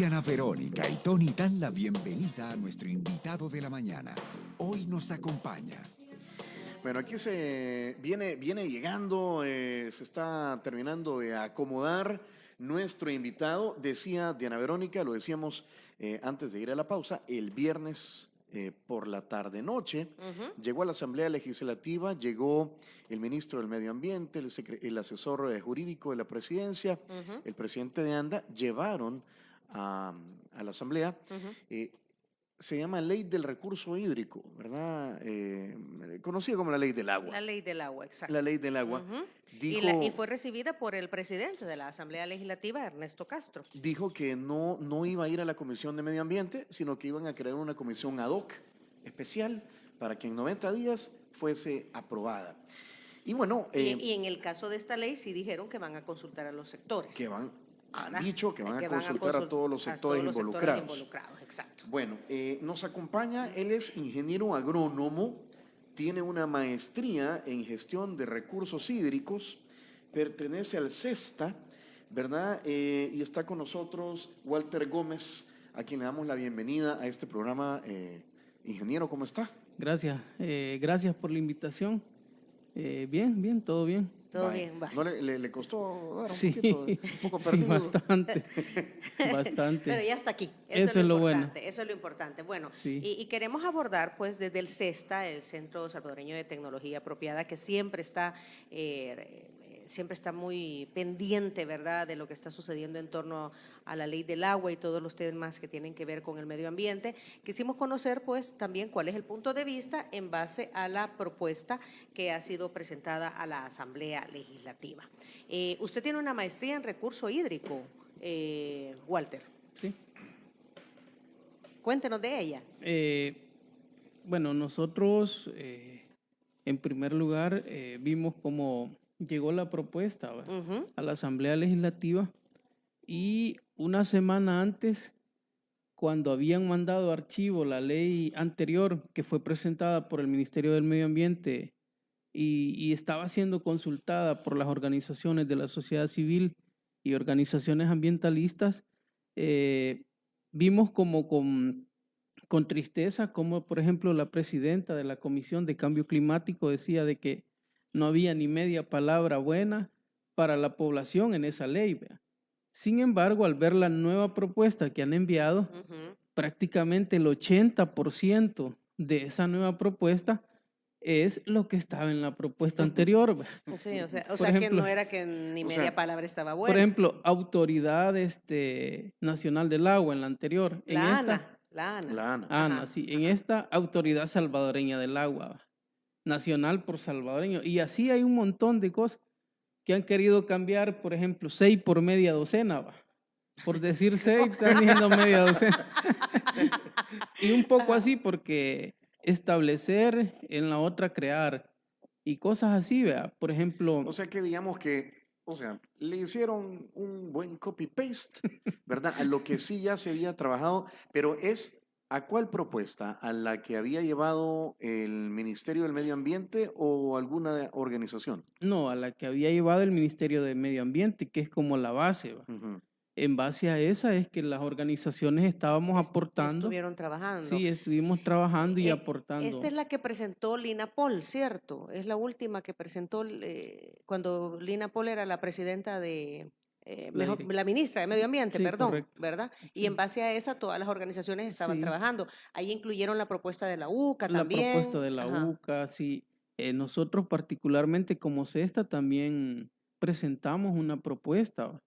Diana Verónica y Tony dan la bienvenida a nuestro invitado de la mañana. Hoy nos acompaña. Bueno, aquí viene llegando, se está terminando de acomodar nuestro invitado. Decía Diana Verónica, lo decíamos antes de ir a la pausa, el viernes por la tarde-noche, llegó a la Asamblea Legislativa, llegó el ministro del Medio Ambiente, el asesor jurídico de la presidencia, el presidente de ANDA, llevaron a la Asamblea. Se llama Ley del Recurso Hídrico, ¿verdad? Conocida como la Ley del Agua. La Ley del Agua, exacto. La Ley del Agua. Y fue recibida por el presidente de la Asamblea Legislativa, Ernesto Castro. Dijo que no iba a ir a la Comisión de Medio Ambiente, sino que iban a crear una comisión ad hoc especial para que en 90 días fuese aprobada. Y bueno… y en el caso de esta ley sí dijeron que van a consultar a los sectores. Han dicho que van a consultar a todos los sectores involucrados. Exacto. Bueno, nos acompaña, él es ingeniero agrónomo, tiene una maestría en gestión de recursos hídricos, pertenece al CESTA, ¿verdad? Y está con nosotros Walter Gómez, a quien le damos la bienvenida a este programa. Ingeniero, ¿cómo está? Gracias, gracias por la invitación. Bien, todo bien. Todo bien, va. ¿No le costó dar Sí, un poco perdido? Sí, bastante. Pero ya está aquí. Eso es lo bueno. Eso es lo importante. Bueno, sí. y queremos abordar pues desde el CESTA, el Centro Salvadoreño de Tecnología Apropiada, que siempre está muy pendiente, ¿verdad?, de lo que está sucediendo en torno a la ley del agua y todos los temas que tienen que ver con el medio ambiente. Quisimos conocer, pues, también cuál es el punto de vista en base a la propuesta que ha sido presentada a la Asamblea Legislativa. Usted tiene una maestría en recurso hídrico, Walter. Sí. Cuéntenos de ella. Bueno, nosotros, en primer lugar, vimos cómo llegó la propuesta a la Asamblea Legislativa y una semana antes, cuando habían mandado archivo la ley anterior que fue presentada por el Ministerio del Medio Ambiente y estaba siendo consultada por las organizaciones de la sociedad civil y organizaciones ambientalistas, vimos como con tristeza como, por ejemplo, la presidenta de la Comisión de Cambio Climático decía de que no había ni media palabra buena para la población en esa ley. Sin embargo, al ver la nueva propuesta que han enviado, prácticamente el 80% de esa nueva propuesta es lo que estaba en la propuesta anterior. Sí, o sea ejemplo, que no era que ni media palabra estaba buena. Por ejemplo, Autoridad Nacional del Agua en la anterior. La ANA. ANA, sí. En esta, Autoridad Salvadoreña del Agua. Nacional por salvadoreño. Y así hay un montón de cosas que han querido cambiar, por ejemplo, 6 por media docena. Por decir 6, están diciendo media docena. Y un poco así porque establecer, en la otra crear y cosas así, ¿vea? Por ejemplo… O sea que digamos que, le hicieron un buen copy-paste, ¿verdad? A lo que sí ya se había trabajado, pero ¿a cuál propuesta? ¿A la que había llevado el Ministerio del Medio Ambiente o alguna organización? No, a la que había llevado el Ministerio del Medio Ambiente, que es como la base. En base a esa es que las organizaciones estábamos aportando. Estuvieron trabajando. Sí, estuvimos trabajando y aportando. Esta es la que presentó Lina Pol, ¿cierto? Es la última que presentó cuando Lina Pol era la presidenta de… la ministra de Medio Ambiente, sí, perdón, correcto. ¿verdad? Sí. Y en base a esa todas las organizaciones estaban sí. trabajando. Ahí incluyeron la propuesta de la UCA también. La propuesta de la UCA, sí. Nosotros particularmente como CESTA también presentamos una propuesta.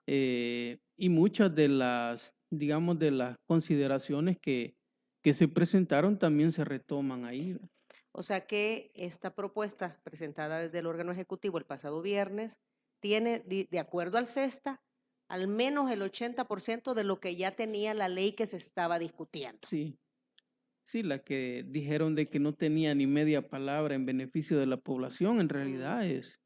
Y muchas de las, digamos, de las consideraciones que se presentaron también se retoman ahí. O sea que esta propuesta presentada desde el órgano ejecutivo el pasado viernes tiene, de acuerdo al CESTA, al menos el 80% de lo que ya tenía la ley que se estaba discutiendo. Sí, la que dijeron de que no tenía ni media palabra en beneficio de la población, en realidad es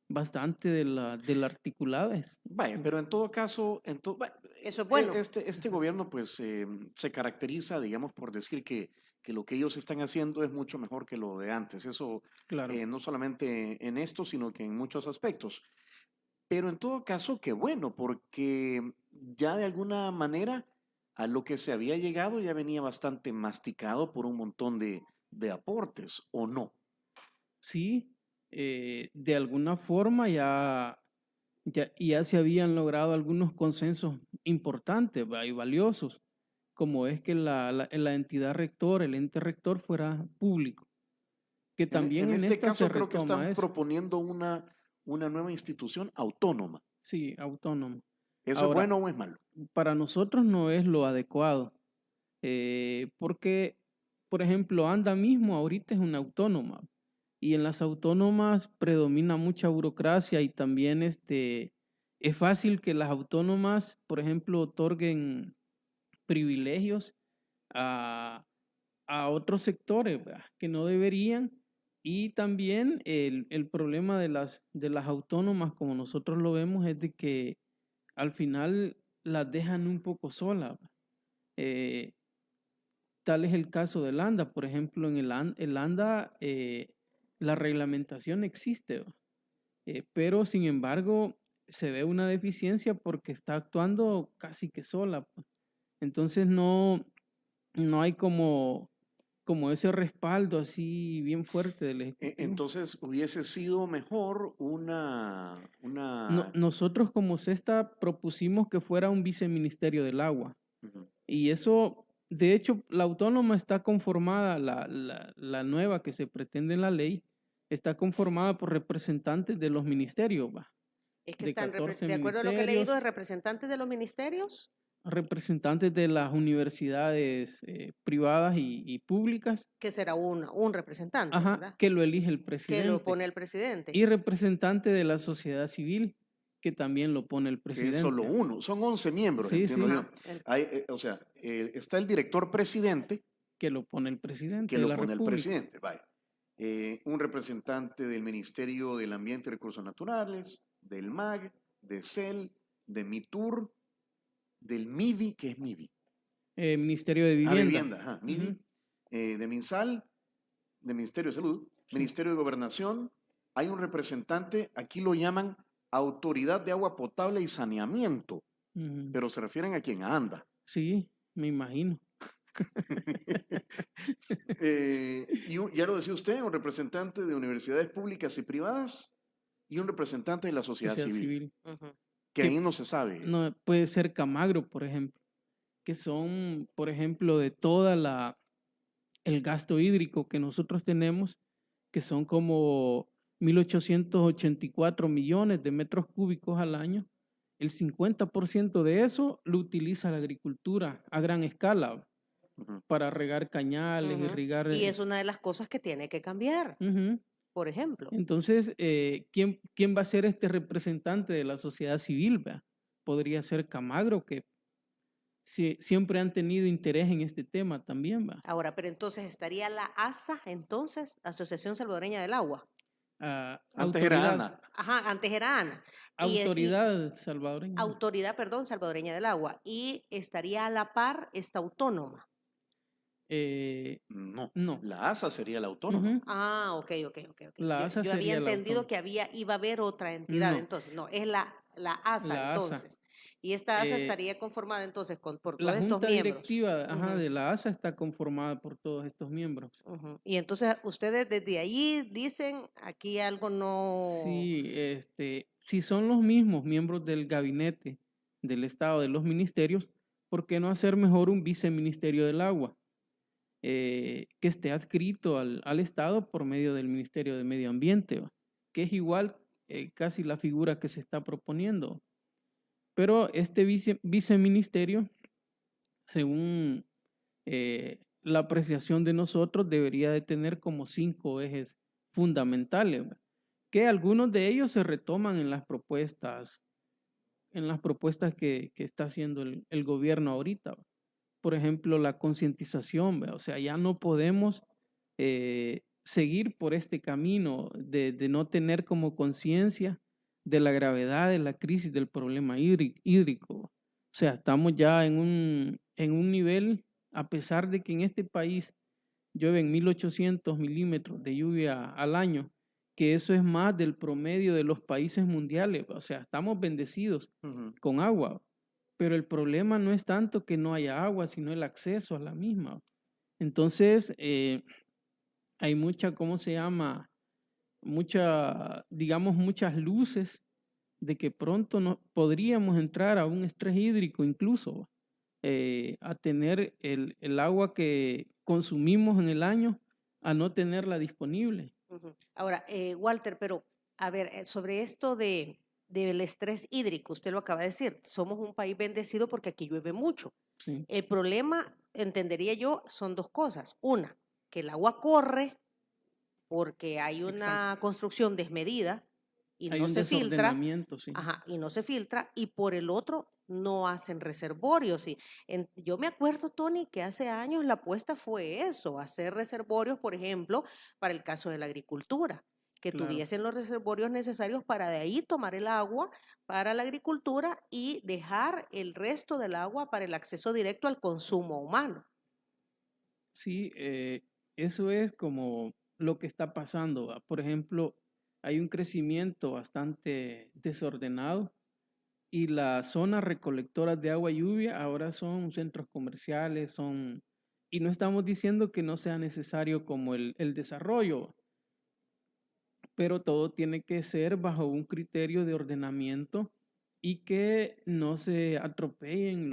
bastante de la articulada. Vaya, pero en todo caso, eso es bueno. Este gobierno pues se caracteriza, digamos, por decir que lo que ellos están haciendo es mucho mejor que lo de antes. Eso claro. No solamente en esto, sino que en muchos aspectos. Pero en todo caso, qué bueno, porque ya de alguna manera a lo que se había llegado ya venía bastante masticado por un montón de aportes, ¿o no? Sí, de alguna forma ya se habían logrado algunos consensos importantes, ¿va? Y valiosos, como es que la entidad rector, el ente rector fuera público, que también En en este esta se caso creo que retoma están eso, proponiendo una nueva institución autónoma. sí, autónomo. ¿Eso es Ahora, bueno o es malo? para nosotros no es lo adecuado, porque, por ejemplo, ANDA mismo ahorita es una autónoma y en las autónomas predomina mucha burocracia y también es fácil que las autónomas, por ejemplo, otorguen privilegios a, a otros sectores, ¿verdad? Que no deberían. Y también el problema de las autónomas, como nosotros lo vemos, es de que al final las dejan un poco solas. Eh, Tal es el caso del ANDA. Por ejemplo, en el ANDA la reglamentación existe, ¿va? Pero sin embargo se ve una deficiencia porque está actuando casi que sola, pues. Entonces no hay como ese respaldo así bien fuerte del Ejecutivo. Entonces hubiese sido mejor Nosotros como CESTA propusimos que fuera un viceministerio del agua. Ujú. Y eso, de hecho, la autónoma está conformada, la nueva que se pretende en la ley, está conformada por representantes de los ministerios, ¿va? Es que De están, 14 de acuerdo a lo que he leído, de ministerios, representantes de los ministerios. representantes de las universidades privadas y públicas, Que será un representante, ajá, ¿verdad? que lo elige el Que lo presidente, pone el presidente. y representante de la sociedad civil, que también lo pone el Que es solo presidente. uno. Son 11 miembros, Sí, entiendo sí, yo. O sea, está el director presidente, que lo pone el que presidente de lo la pone el República. presidente, vaya. Un representante del Ministerio del Ambiente y Recursos Naturales, del MAG, de CEL, de MITUR, del MIVI, ¿qué es MIVI? Ministerio de Ah, Vivienda. Vivienda, ajá, MIVI, Ujú. de MINSAL, de Ministerio de Salud, Sí. Ministerio de Gobernación. Hay un representante, aquí lo llaman Autoridad de Agua Potable y Saneamiento, Ujú. pero se refieren a quien anda. Sí, me imagino. Ya lo decía usted, un representante de universidades públicas y privadas y un representante de la sociedad Sociedad civil, civil. Ujú. que Que ahí no se sabe. no puede ser Camagro, por ejemplo, que son, por ejemplo, de toda el gasto hídrico que nosotros tenemos, que son como 1.884 millones de metros cúbicos al año. El 50% de eso lo utiliza la agricultura a gran escala Ujú. para regar cañales, Ujú. irrigar. Y es una de las cosas que tiene que cambiar, Ujú. por ejemplo. Entonces, ¿quién va a ser este representante de la sociedad civil? ¿Va? Podría ser Camagro, que siempre han tenido interés en este tema también, ¿va? Ahora, pero entonces estaría la ASA, entonces, Asociación Salvadoreña del Agua. Antes era Autoridad, Ana. Ajá, antes era ANA. autoridad salvadoreña. Autoridad, perdón, Salvadoreña del Agua. Y estaría a la par esta autónoma. No, No. la ASA sería la autónoma. Ujú. Ah, ok. La ASA Yo había sería la entendido autónoma. que iba a haber otra entidad, No, entonces, no, es la ASA, la ASA. entonces. Y esta ASA Eh, estaría conformada entonces por la todos estos junta miembros. directiva, Ujú, de la ASA está conformada por todos estos miembros. ujú. Y entonces ustedes desde allí dicen, aquí algo no... Sí, si son los mismos miembros del gabinete del Estado, de los ministerios, ¿por qué no hacer mejor un viceministerio del agua? Que esté adscrito al Estado por medio del Ministerio de Medio Ambiente, ¿va? Que es igual casi la figura que se está proponiendo. Pero este viceministerio, según la apreciación de nosotros, debería de tener como 5 ejes fundamentales, ¿va? Que algunos de ellos se retoman en las propuestas que está haciendo el gobierno ahorita, ¿va? Por ejemplo, la concientización, ¿va? O sea, ya no podemos seguir por este camino de no tener como conciencia de la gravedad de la crisis del problema hídrico. O sea, estamos ya en un nivel, a pesar de que en este país llueven 1.800 milímetros de lluvia al año, que eso es más del promedio de los países mundiales. O sea, estamos bendecidos Ujú. con agua, pero el problema no es tanto que no haya agua, sino el acceso a la misma. Entonces, hay mucha, ¿cómo se llama? Digamos, muchas luces de que pronto no, podríamos entrar a un estrés hídrico incluso, a tener el agua que consumimos en el año, a no tenerla disponible. Ahora, Walter, pero a ver, sobre esto del estrés hídrico, usted lo acaba de decir, somos un país bendecido porque aquí llueve mucho. Sí. El problema, entendería yo, son dos cosas. Una, que el agua corre porque hay una construcción desmedida y Hay no un se filtra. desordenamiento, sí. Ajá, y no se filtra, y por el otro no hacen reservorios. Y yo me acuerdo, Tony, que hace años la apuesta fue eso, hacer reservorios, por ejemplo, para el caso de la agricultura, que Claro. tuviesen los reservorios necesarios para de ahí tomar el agua para la agricultura y dejar el resto del agua para el acceso directo al consumo humano. Sí, eso es como lo que está pasando, ¿va? Por ejemplo, hay un crecimiento bastante desordenado y las zonas recolectoras de agua y lluvia ahora son centros comerciales, y no estamos diciendo que no sea necesario como el desarrollo, pero todo tiene que ser bajo un criterio de ordenamiento y que no se atropellen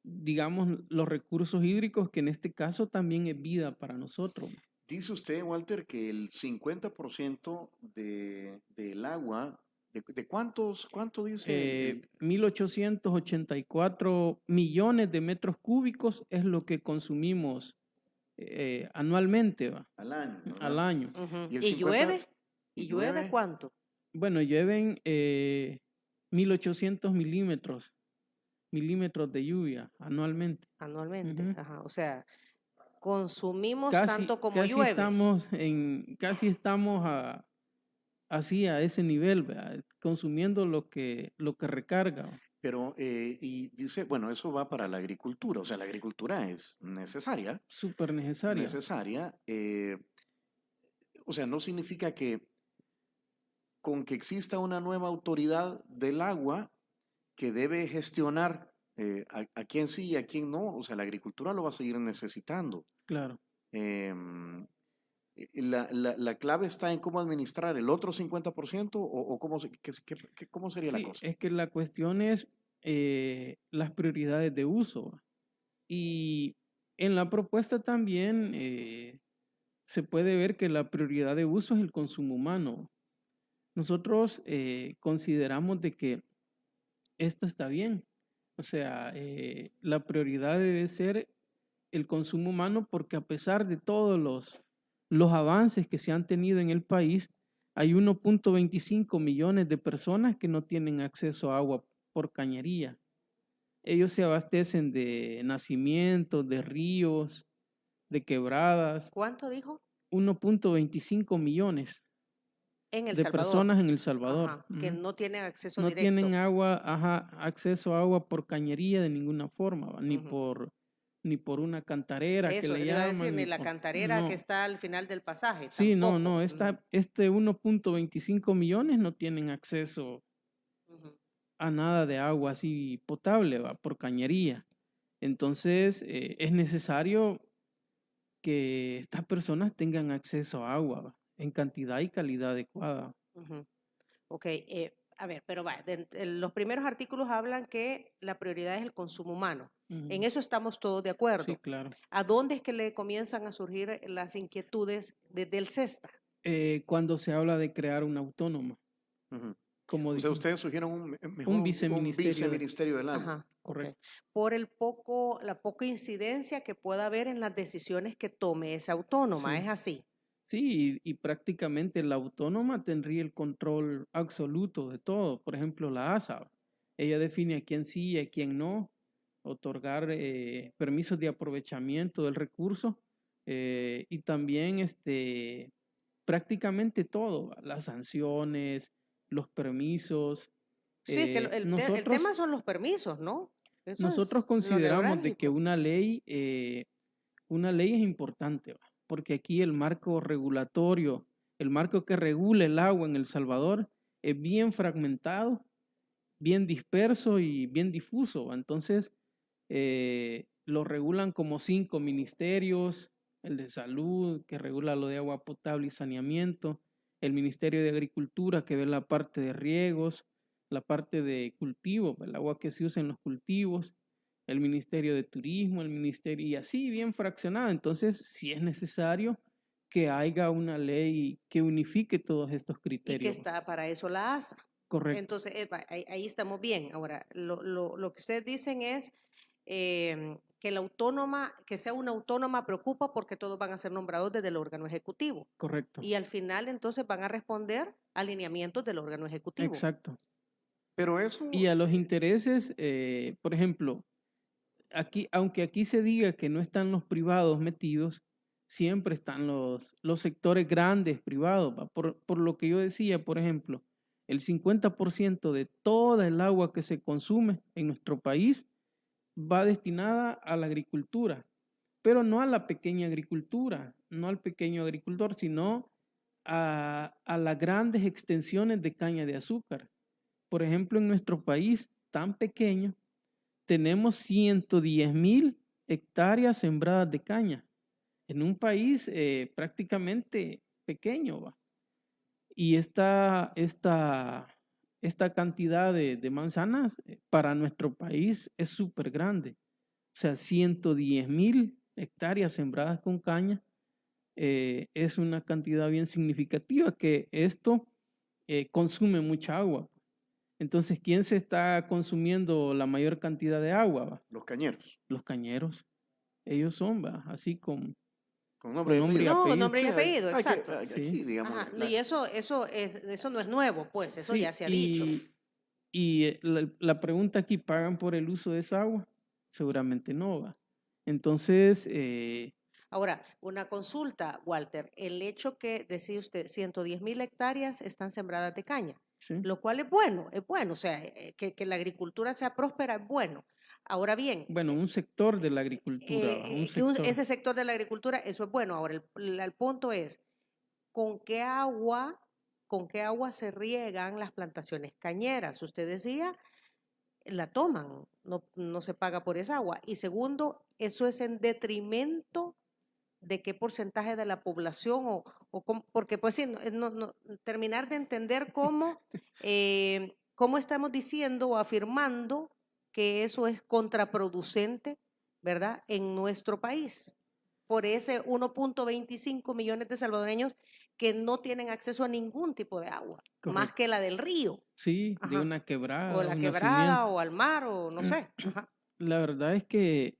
digamos, los recursos hídricos, que en este caso también es vida para nosotros. Dice usted, Walter, que el 50% del agua, ¿de cuánto dice? 1.884 millones de metros cúbicos es lo que consumimos anualmente, ¿va? Al año, ¿verdad? Al año. ¿Y el ¿Y 50? llueve? ¿Y llueve cuánto? Bueno, llueven 1.800 milímetros de lluvia anualmente. Anualmente, Ujú. ajá. O sea, consumimos Casi, tanto como casi llueve. casi estamos así a ese nivel, ¿verdad? Consumiendo lo que recarga. Pero, y dice, bueno, eso va para la agricultura, o sea, la agricultura es necesaria, Súper necesaria. o sea, no significa que con que exista una nueva autoridad del agua que debe gestionar a quién sí y a quién no, o sea, la agricultura lo va a seguir necesitando. Claro. Em, la clave está en cómo administrar el otro 50% o cómo sería la Sí, cosa. es que la cuestión es las prioridades de uso. Y en la propuesta también se puede ver que la prioridad de uso es el consumo humano. Nosotros consideramos de que esto está bien. O sea, la prioridad debe ser el consumo humano porque a pesar de todos los avances que se han tenido en el país, hay 1.25 millones de personas que no tienen acceso a agua por cañería. Ellos se abastecen de nacimientos, de ríos, de quebradas. ¿Cuánto dijo? 1.25 millones En El de Salvador. personas en El Salvador. Ajá, que no tienen acceso No directo. tienen acceso a agua por cañería de ninguna forma, ¿va? Ni por una cantarera que Eso, le le iba a decir, llaman. ni la cantarera No. que está al final del pasaje. Sí, tampoco. no, este 1.25 millones no tienen acceso a nada de agua así potable, ¿va? Por cañería. Entonces, es necesario que estas personas tengan acceso a agua, ¿va? En cantidad y calidad adecuada. Ok, a ver, pero va, los primeros artículos hablan que la prioridad es el consumo humano. En eso estamos todos de acuerdo. Sí, claro. ¿A dónde es que le comienzan a surgir las inquietudes desde el CESTA? Cuando se habla de crear una autónoma. Como O sea, ustedes sugieren mejor un viceministerio del agua. Ajá, correcto. Por la poca incidencia que pueda haber en las decisiones que tome esa autónoma, Sí. ¿es así? Sí, y prácticamente la autónoma tendría el control absoluto de todo. Por ejemplo, la ASA, ella define a quién sí y a quién no, otorgar permisos de aprovechamiento del recurso y también prácticamente todo, las sanciones, los permisos. Sí, que el tema son los permisos, ¿no? Eso Nosotros es lo consideramos de que neurálgico. una ley es importante, ¿va? Porque aquí el marco regulatorio, el marco que regula el agua en El Salvador es bien fragmentado bien disperso y bien difuso. Entonces, lo regulan como 5 ministerios: el de salud, que regula lo de agua potable y saneamiento; el Ministerio de Agricultura, que ve la parte de riegos, la parte de cultivo, el agua que se usa en los cultivos; el Ministerio de Turismo, el Ministerio, y así bien fraccionado. Entonces, sí es necesario que haya una ley que unifique todos estos Y que criterios. está para eso la ASA. Correcto. Entonces, ahí estamos bien. Ahora, lo que ustedes dicen es que que sea una autónoma preocupa porque todos van a ser nombrados desde el órgano ejecutivo. Correcto. Y al final, entonces, van a responder a lineamientos del órgano ejecutivo. Exacto. Pero eso... Y a los intereses, por ejemplo, aunque aquí se diga que no están los privados metidos, siempre están los sectores grandes privados. Por lo que yo decía, por ejemplo, el 50% de toda el agua que se consume en nuestro país va destinada a la agricultura, pero no a la pequeña agricultura, no al pequeño agricultor, sino a las grandes extensiones de caña de azúcar. Por ejemplo, en nuestro país tan pequeño, tenemos 110,000 hectáreas sembradas de caña, en un país prácticamente pequeño, ¿va? Y esta cantidad de manzanas para nuestro país es súper grande. O sea, 110,000 hectáreas sembradas con caña es una cantidad bien significativa, que esto consume mucha agua. Entonces, ¿quién se está consumiendo la mayor cantidad de agua, va? Los cañeros. Los cañeros. Ellos son, va, así con nombre y nombre y apellido. No, apellido. nombre y apellido, exacto. Sí. Aquí, digamos. Ajá, y eso no es nuevo, pues, eso Sí, ya se ha dicho. Y la pregunta aquí: ¿pagan por el uso de esa agua? Seguramente no, va. Entonces, Ahora, una consulta, Walter. El hecho que decía usted, 110,000 hectáreas están sembradas de caña, sí, lo cual es bueno, o sea, que la agricultura sea próspera es bueno. Ahora bien, bueno, un sector de la agricultura, va, un sector. ese sector de la agricultura, eso es bueno. Ahora, el punto es, ¿con qué agua se riegan las plantaciones cañeras? Usted decía, la toman, no se paga por esa agua. Y segundo, eso es en detrimento de qué porcentaje de la población porque pues sí, terminar de entender cómo estamos diciendo o afirmando que eso es contraproducente, ¿verdad? En nuestro país, por ese 1.25 millones de salvadoreños que no tienen acceso a ningún tipo de agua, más Correcto. que la del río. Sí, de Ajá. una O quebrada, la un quebrada, nacimiento. o al mar, o no sé. Ajá. La verdad es que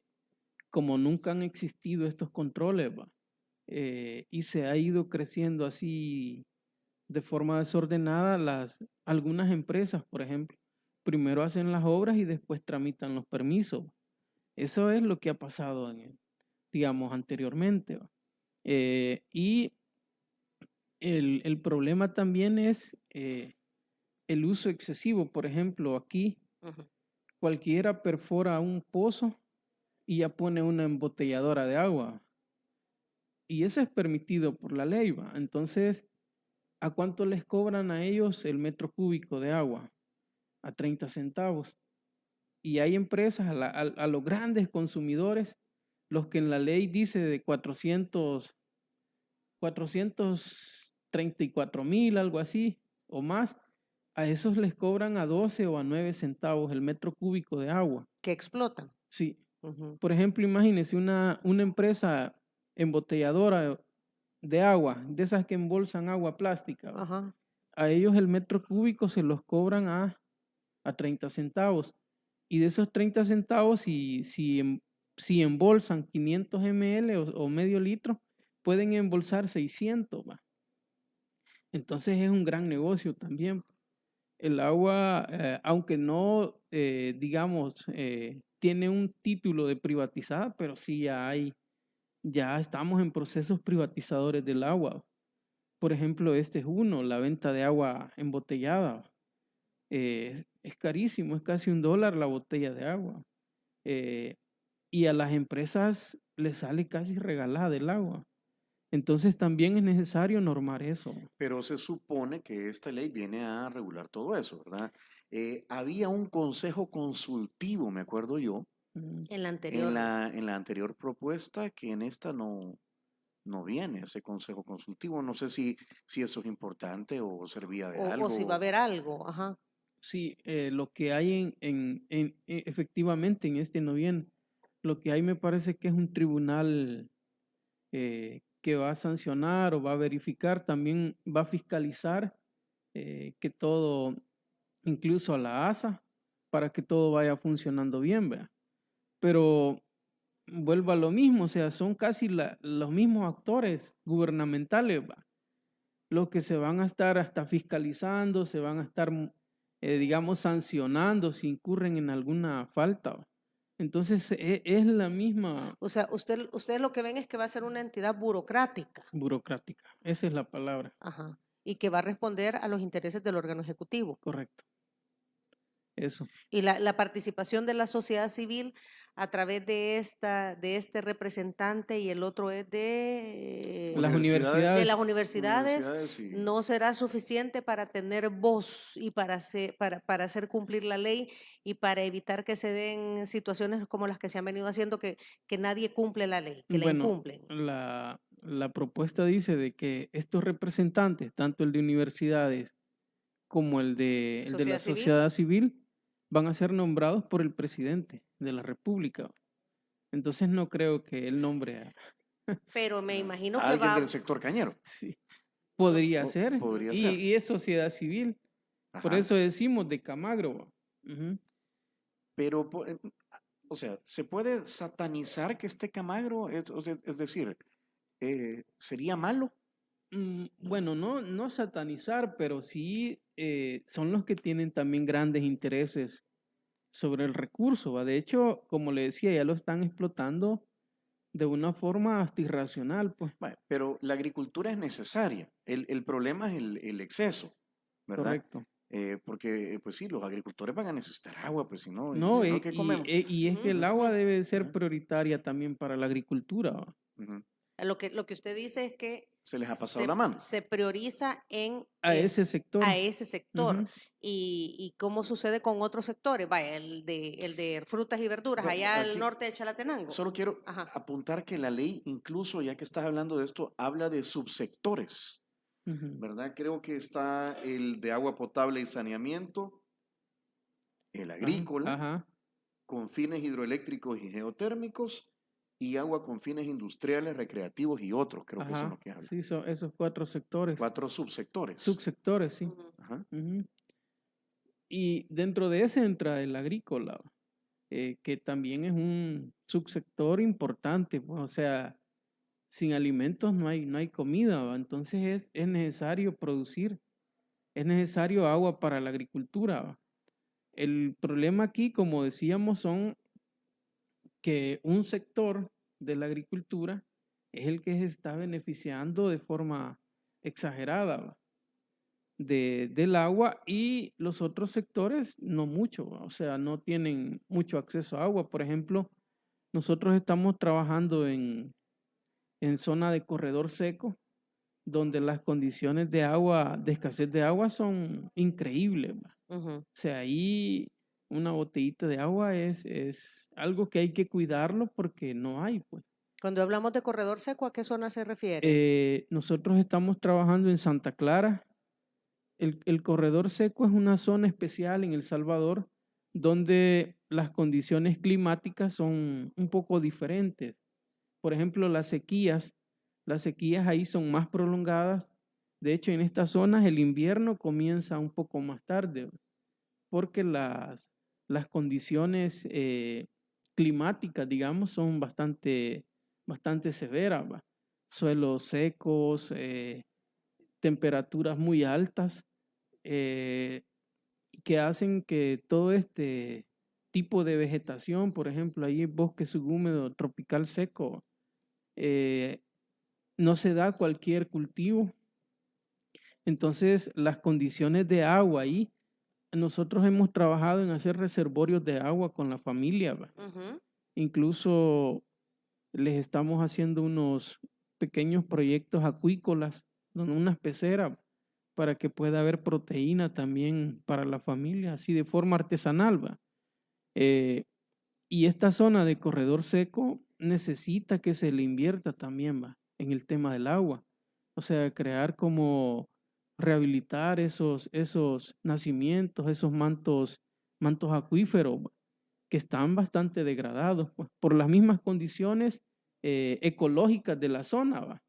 como nunca han existido estos controles, va, y se ha ido creciendo así de forma desordenada, algunas empresas, por ejemplo, primero hacen las obras y después tramitan los permisos. Eso es lo que ha pasado, digamos, anteriormente, ¿va? Y el problema también es el uso excesivo. Por ejemplo, aquí Ujú. cualquiera perfora un pozo y ya pone una embotelladora de agua. Y eso es permitido por la ley, ¿va? Entonces, ¿a cuánto les cobran a ellos el metro cúbico de agua? A 30 centavos. Y hay empresas, a los grandes consumidores, los que en la ley dice de 434,000, algo así, o más, a esos les cobran a 12 o a 9 centavos el metro cúbico de agua. Que explotan. Sí. Ujú. Por ejemplo, imagínense una empresa embotelladora de agua, de esas que embolsan agua plástica, ¿va? Ajá. A ellos el metro cúbico se los cobran a 30 centavos. Y de esos 30 centavos, si embolsan 500 ml o medio litro, pueden embolsar 600, ¿va? Entonces es un gran negocio también. El agua, aunque no, digamos, tiene un título de privatizada, pero sí ya estamos en procesos privatizadores del agua. Por ejemplo, este es uno, la venta de agua embotellada. Es carísimo, es casi $1 la botella de agua. Y a las empresas les sale casi regalada el agua. Entonces también es necesario normar eso. Pero se supone que esta ley viene a regular todo eso, ¿verdad? Había un consejo consultivo, me acuerdo yo, Mm. En la anterior. en la anterior propuesta, que en esta no viene ese consejo consultivo. No sé si eso es importante o servía de O si va a algo. haber algo, ajá. Sí, lo que hay efectivamente en este no viene. Lo que hay me parece que es un tribunal que va a sancionar o va a verificar, también va a fiscalizar que todo, incluso a la ASA, para que todo vaya funcionando bien, ¿vea? Pero vuelvo a lo mismo, o sea, son casi los mismos actores gubernamentales, ¿va? Los que se van a estar hasta fiscalizando, se van a estar, digamos, sancionando si incurren en alguna falta, ¿va? Entonces, es la misma O sea, ustedes lo que ven es que va a ser una entidad burocrática, burocrática, esa es la palabra, ajá, y que va a responder a los intereses del órgano ejecutivo. correcto, eso. Y la participación de la sociedad civil a través de este representante y el otro es Las de universidades, las universidades, Universidades y no será suficiente para tener voz y para hacer cumplir la ley y para evitar que se den situaciones como las que se han venido haciendo, que nadie cumple la ley, que la bueno, incumplen. la propuesta dice de que estos representantes, tanto el de universidades como el de la Sociedad civil. sociedad civil, van a ser nombrados por el presidente de la República. Entonces no creo que el nombre Pero me imagino que alguien va, del sector cañero. sí, podría O- ser, podría ser. y es sociedad civil. Por Ajá. eso decimos de Camagro. Ujú. Pero, o sea, ¿se puede satanizar que esté Camagro? Es decir, ¿sería malo? Bueno, no satanizar, pero sí son los que tienen también grandes intereses sobre el recurso, ¿va? De hecho, como le decía, ya lo están explotando de una forma hasta irracional, pues. Bueno, pero la agricultura es necesaria. El problema es el exceso, ¿verdad? Correcto. Porque, pues sí, los agricultores van a necesitar agua, pues si no, No, ¿qué comemos? y es que el agua Ujú. debe ser Ujú, prioritaria también para la agricultura, ¿va? ujú. lo que usted dice es que Se les ha pasado la mano. se prioriza A ese sector. a ese sector. Ujú. Y cómo sucede con otros sectores, vaya, el de frutas y verduras, allá al Aquí norte de Chalatenango. solo quiero Ajá. apuntar que la ley, incluso ya que estás hablando de esto, habla de subsectores, Ujú. ¿verdad? Creo que está el de agua potable y saneamiento, el agrícola, Ajá. con fines hidroeléctricos y geotérmicos, y agua con fines industriales, recreativos y otros, creo que eso es Ajá. lo que habla. Sí, son esos 4 sectores. 4 subsectores. Subsectores, sí. Ujú. Ajá. Ujú. Y dentro de ese entra el agrícola, que también es un subsector importante, pues, o sea, sin alimentos no hay comida, ¿va? Entonces es necesario producir, es necesario agua para la agricultura, ¿va? El problema aquí, como decíamos, son que un sector de la agricultura es el que se está beneficiando de forma exagerada, ¿va? Del agua, y los otros sectores no mucho, ¿va? O sea, no tienen mucho acceso a agua. Por ejemplo, nosotros estamos trabajando en zona de corredor seco, donde las condiciones de agua, de escasez de agua son increíbles, ¿va? Ujú. O sea, ahí una botellita de agua es algo que hay que cuidarlo porque no hay, pues. Cuando hablamos de corredor seco, ¿a qué zona se refiere? Nosotros estamos trabajando en Santa Clara. El corredor seco es una zona especial en El Salvador donde las condiciones climáticas son un poco diferentes. Por ejemplo, las sequías ahí son más prolongadas. De hecho, en estas zonas el invierno comienza un poco más tarde porque las condiciones climáticas, digamos, son bastante severas, ¿va? Suelos secos, temperaturas muy altas, eh, que hacen que todo este tipo de vegetación, por ejemplo, ahí en bosque subhúmedo tropical seco, eh, no se da cualquier cultivo. Entonces, las condiciones de agua ahí, nosotros hemos trabajado en hacer reservorios de agua con la familia, ¿va? Ujú. Incluso les estamos haciendo pequeños proyectos acuícolas, unas peceras, para que pueda haber proteína también para la familia, así de forma artesanal, ¿va? Y esta zona de corredor seco necesita que se le invierta también, ¿va? En el tema del agua. O sea, crear como rehabilitar esos nacimientos, esos mantos acuíferos, ¿va? Que están bastante degradados, pues, por las mismas condiciones ecológicas de la zona, ¿va?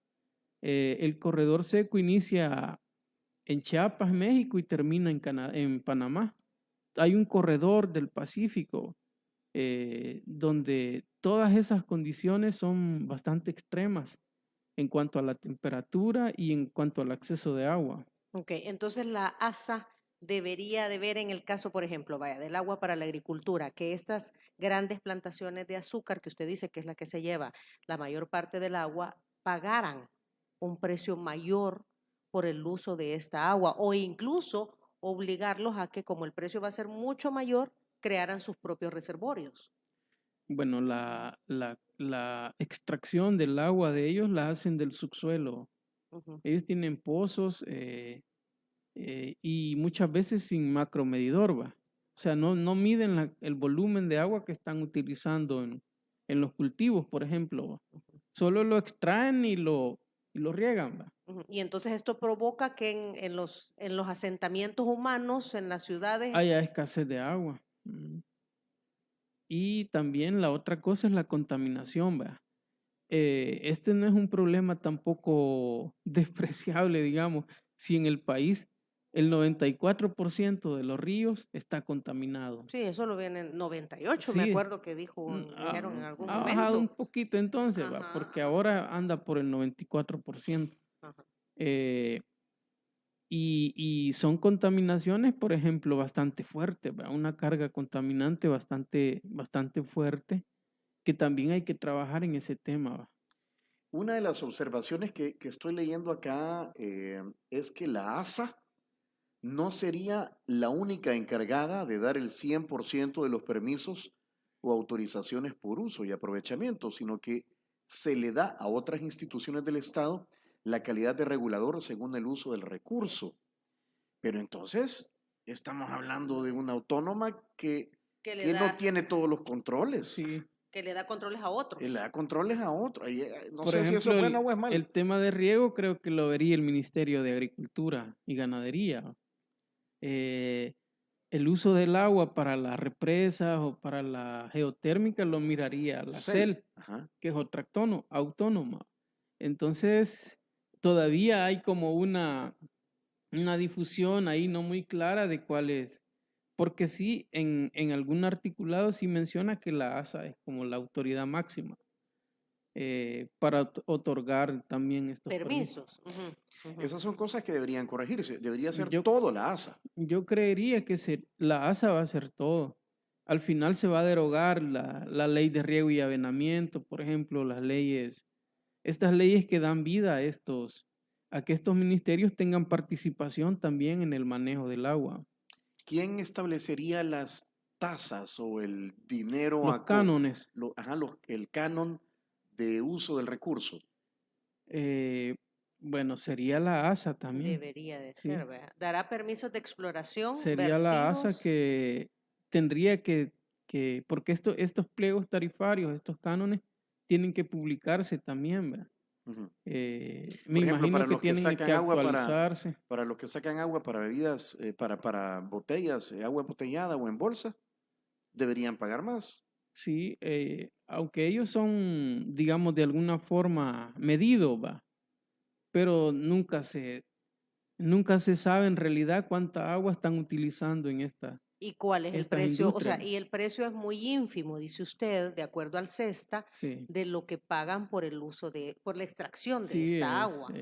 El corredor seco inicia en Chiapas, México, y termina en Panamá. Hay un corredor del Pacífico donde todas esas condiciones son bastante extremas en cuanto a la temperatura y en cuanto al acceso de agua. Ok, entonces la ASA debería de ver en el caso, por ejemplo, vaya, del agua para la agricultura, que estas grandes plantaciones de azúcar, que usted dice que es la que se lleva la mayor parte del agua, pagaran un precio mayor por el uso de esta agua o incluso obligarlos a que, como el precio va a ser mucho mayor, crearan sus propios reservorios. Bueno, la extracción del agua de ellos la hacen del subsuelo. Ujú. Ellos tienen pozos y muchas veces sin macromedidor, ¿va? O sea, no miden el volumen de agua que están utilizando en los cultivos, por ejemplo, ¿va? Solo lo extraen y lo riegan, ¿va? Ujú. Y entonces esto provoca que en los asentamientos humanos, en las ciudades, Haya escasez de agua. Y también la otra cosa es la contaminación, ¿va? Este no es un problema tampoco despreciable, digamos, si en el país el 94% de los ríos está contaminado. sí, eso lo viene en 98, me Sí, acuerdo que dijeron en algún ha bajado un momento. poquito entonces, ¿va? Ajá, Porque ajá, ahora anda por el 94%. ajá. Eh, y son contaminaciones, por ejemplo, bastante fuertes, ¿va? Una carga contaminante bastante fuerte, que también hay que trabajar en ese tema, ¿va? Una de las observaciones que estoy leyendo acá es que la ASA no sería la única encargada de dar el 100% de los permisos o autorizaciones por uso y aprovechamiento, sino que se le da a otras instituciones del Estado la calidad de regulador según el uso del recurso. Pero entonces estamos hablando de una autónoma Que le que no da, tiene todos los controles. Sí. que le da controles a Y le otros. da controles a otro. No Por sé si eso es ejemplo, bueno o es malo. el tema de riego creo que lo vería el Ministerio de Agricultura y Ganadería. Eh, el uso del agua para las represas o para la geotérmica lo miraría la CEL. CEL, Ajá. que es otra autónoma. Entonces, todavía hay como una difusión ahí no muy clara de cuál es. Porque sí, en algún articulado sí menciona que la ASA es como la autoridad máxima para otorgar también estos permisos. Permisos. Ujú, ujú. Esas son cosas que deberían corregirse. Debería ser Yo, todo la ASA. yo creería que la ASA va a hacer todo. Al final se va a derogar la ley de riego y avenamiento, por ejemplo, estas leyes que dan vida a que estos ministerios tengan participación también en el manejo del agua. ¿Quién establecería las tasas o el dinero Los cánones, el canon de uso del recurso? eh, bueno, sería la ASA también, Debería de ¿sí? ser, ¿verdad? Dará permisos de exploración, Sería la ASA vertidos. que tendría porque estos pliegos tarifarios, estos cánones, tienen que publicarse también, ¿verdad? Ujú. Me Por ejemplo, imagino que tienen que actualizarse. para los que sacan agua para bebidas, para botellas, agua embotellada o en bolsa, deberían pagar más. Sí, aunque ellos son, digamos, de alguna forma medidos, ¿va? Pero nunca se sabe en realidad cuánta agua están utilizando en ¿Y cuál es el estas precio? O industrias. sea, y el precio es muy ínfimo, dice usted, de acuerdo al CESTA, Sí, de lo que pagan por el uso por la extracción de sí, esta es agua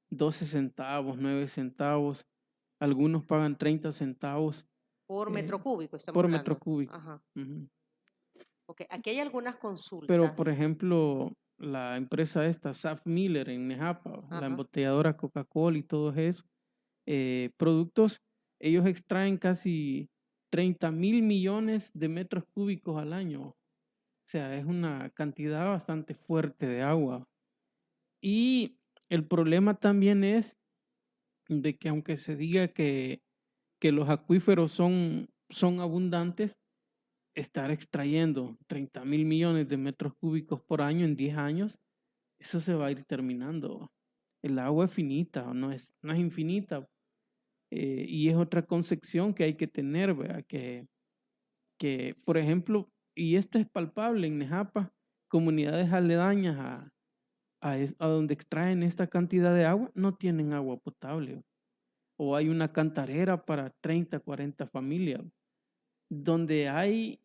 12 centavos, 9 centavos. Algunos pagan 30 centavos por metro eh, cúbico, estamos por metro hablando. cúbico. Ajá. Ujú. Ok, aquí hay algunas Pero, por consultas. ejemplo, la empresa esta, SAF Miller en Nejapa, la Ajá. embotelladora Coca-Cola y todo eso, productos, ellos extraen casi 30.000 millones de metros cúbicos al año. O sea, es una cantidad bastante fuerte de agua. Y el problema también es de que aunque se diga que los acuíferos son abundantes, estar extrayendo 30,000 millones de metros cúbicos por año en 10 años, eso se va a ir terminando. El agua es finita, no es infinita. Y es otra concepción que hay que tener, ¿verdad? Que, por ejemplo, y esto es palpable en Nejapa, comunidades aledañas a donde extraen esta cantidad de agua, no tienen agua potable. O hay una cantarera para 30, 40 familias, donde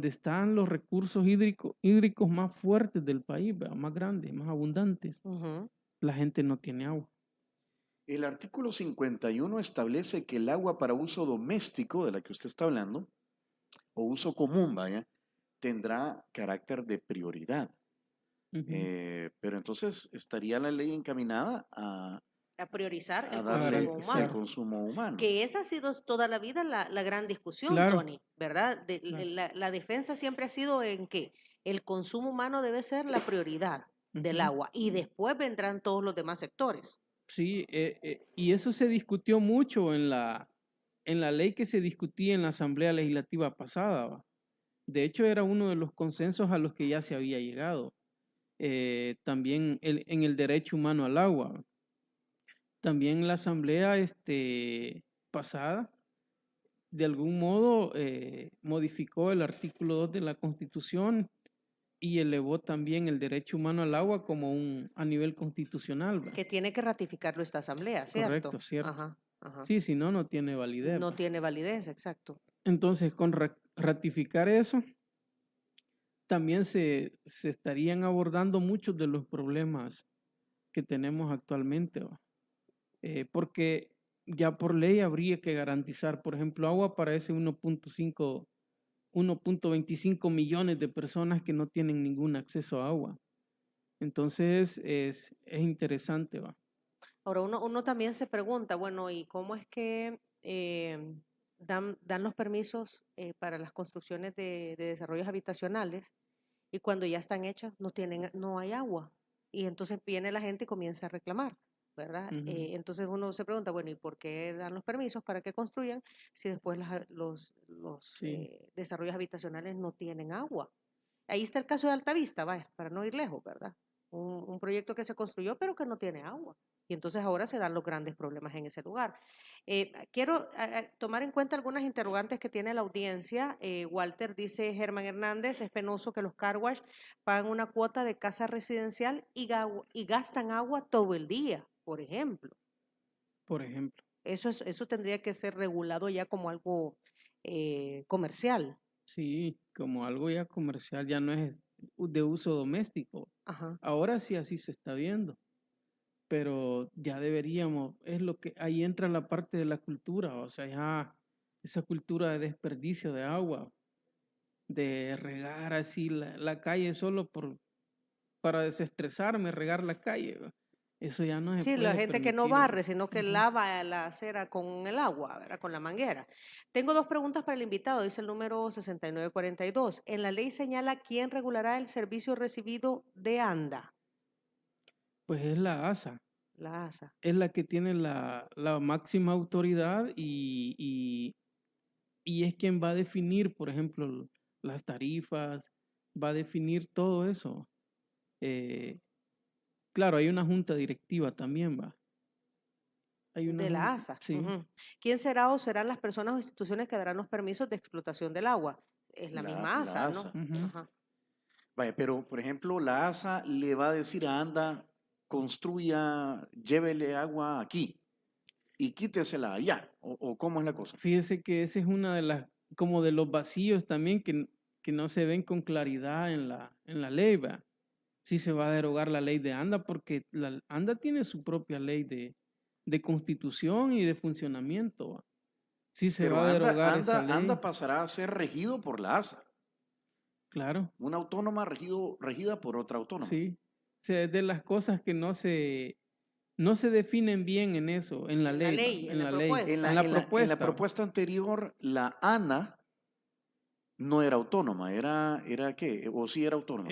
están los recursos hídricos más fuertes del país, ¿verdad? Más grandes, más abundantes. La gente no tiene agua. El artículo 51 establece que el agua para uso doméstico, de la que usted está hablando, o uso común, vaya, tendrá carácter de prioridad. Pero entonces estaría la ley encaminada a priorizar el darle consumo humano. el consumo humano. Que esa ha sido toda la vida la gran discusión, Claro. Tony, ¿verdad? Claro. La defensa siempre ha sido en que el consumo humano debe ser la prioridad del agua y después vendrán todos los demás sectores. Sí, y eso se discutió mucho en la ley que se discutía en la Asamblea Legislativa pasada, ¿va? De hecho, era uno de los consensos a los que ya se había llegado. También en el derecho humano al agua, ¿va? También la Asamblea pasada, de algún modo, modificó el artículo 2 de la Constitución y elevó también el derecho humano al agua como a nivel constitucional, ¿va? Que tiene que ratificarlo esta asamblea, ¿cierto? Correcto, cierto. Ajá. Sí, si no, no tiene validez. No tiene validez, exacto. Entonces, con ratificar eso, también se estarían abordando muchos de los problemas que tenemos actualmente, ¿va? Porque ya por ley habría que garantizar, por ejemplo, agua para ese 1.25 millones de personas que no tienen ningún acceso a agua. Entonces, es interesante, ¿va? Ahora, uno también se pregunta, bueno, ¿y cómo es que dan los permisos para las construcciones de desarrollos habitacionales y cuando ya están hechas no hay agua? Y entonces viene la gente y comienza a reclamar, ¿verdad? Entonces uno se pregunta, bueno, ¿y por qué dan los permisos para que construyan si después los desarrollos habitacionales no tienen agua? Ahí está el caso de Altavista, vaya, para no ir lejos, ¿verdad? Un proyecto que se construyó pero que no tiene agua. Y entonces ahora se dan los grandes problemas en ese lugar. Quiero tomar en cuenta algunas interrogantes que tiene la audiencia. Walter dice, Germán Hernández, es penoso que los car wash pagan una cuota de casa residencial y gastan agua todo el día, por ejemplo. Por ejemplo. Eso tendría que ser regulado ya como algo comercial. Sí, como algo ya comercial, ya no es de uso doméstico. Ajá. Ahora sí así se está viendo, pero ya deberíamos, ahí entra la parte de la cultura, o sea, ya esa cultura de desperdicio de agua, de regar así la calle solo para desestresarme, regar la calle, ¿va? Eso ya no se Sí, puede la gente que no permitir, ¿va? barre, sino que lava la acera con el agua, ¿verdad? Con la manguera. Tengo dos preguntas para el invitado, dice el número 6942. En la ley señala quién regulará el servicio recibido de ANDA. Pues es la ASA. La ASA. Es la que tiene la máxima autoridad y es quien va a definir, por ejemplo, las tarifas, va a definir todo eso. Claro, hay una junta directiva también, va. De la ASA. Sí. ¿Quién será o serán las personas o instituciones que darán los permisos de explotación del agua? Es la misma ASA, ¿no? Ajá. Vaya, pero por ejemplo, la ASA le va a decir a ANDA, construya, llévele agua aquí y quítesela allá, o cómo es la cosa. Fíjese que esa es una de como de los vacíos también que no se ven con claridad en la ley, va. Sí se va a derogar la ley de ANDA porque la ANDA tiene su propia ley de constitución y de funcionamiento, va. Sí se va a derogar esa ley. ANDA pasará a ser regido por la ASA. Claro. Una autónoma regida por otra autónoma. Sí. O sea, es de las cosas que no se definen bien en eso, en la ley. En la propuesta. En la propuesta anterior, la ANA no era autónoma, ¿era qué? ¿O sí era autónoma?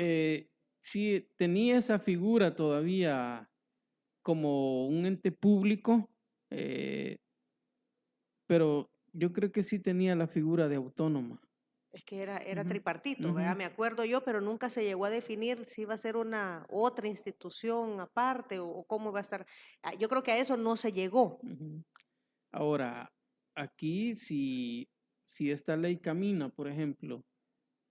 sí tenía esa figura todavía como un ente público, pero yo creo que sí tenía la figura de autónoma. Es que era Ujú, tripartito, ¿verdad? ujú, Me acuerdo yo, pero nunca se llegó a definir si iba a ser una otra institución aparte o cómo iba a estar. Yo creo que a eso no se llegó. ujú. Ahora, aquí si esta ley camina, por ejemplo,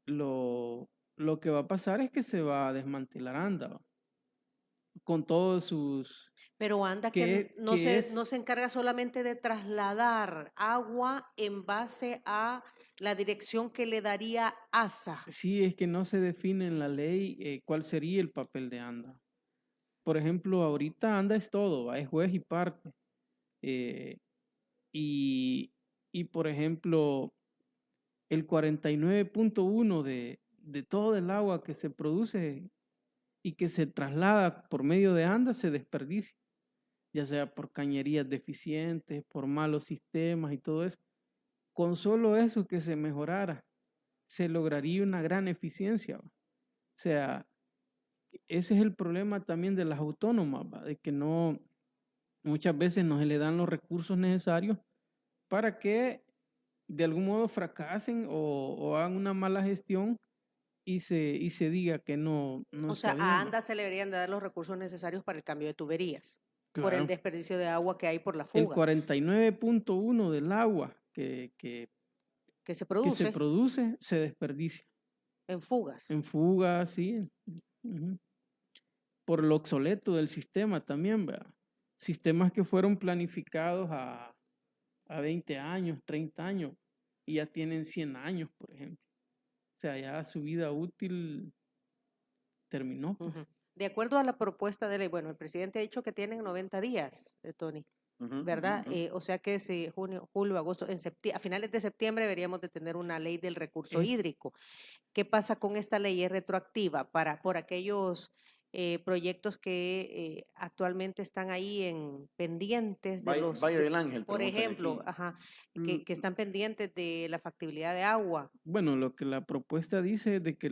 lo que va a pasar es que se va a desmantelar ANDA, ¿va? Con todos sus, Pero anda que que es, no se encarga solamente de trasladar agua en base a la dirección que le daría ASA. sí, es que no se define en la ley cuál sería el papel de ANDA. Por ejemplo, ahorita ANDA es todo, ¿va? Es juez y parte. eh, y, y, por ejemplo, el 49.1 de todo el agua que se produce y que se traslada por medio de ANDA se desperdicia, ya sea por cañerías deficientes, por malos sistemas y todo eso. Con solo eso que se mejorara, se lograría una gran eficiencia, ¿va? O sea, ese es el problema también de las autónomas, ¿va? De que no, muchas veces no se le dan los recursos necesarios para que de algún modo fracasen o hagan una mala gestión y se diga que no O está sea, a bien, ¿va? ANDA se le deberían de dar los recursos necesarios para el cambio de tuberías, por el Claro. desperdicio de agua que hay por la El fuga 49.1 del agua que se que se produce produce se desperdicia. en fugas. En fugas, sí. Ujú. Por lo obsoleto del sistema también, ¿verdad? Sistemas que fueron planificados a 20 años, 30 años, y ya tienen 100 años, por ejemplo. O sea, ya su vida útil terminó, pues. Ujú. De acuerdo a la propuesta de ley, bueno, el presidente ha dicho que tienen 90 días, Tony, Ujú, ujú, ¿verdad? ujú. O sea que si junio, julio, agosto, a finales de septiembre deberíamos de tener una ley del recurso Es, hídrico. ¿Qué pasa con esta ley? Es retroactiva por aquellos proyectos que actualmente están ahí en pendientes de Valle del Ángel, por preguntan ejemplo, aquí. ajá, l- que están pendientes de la factibilidad de agua. bueno, lo que la propuesta dice es de que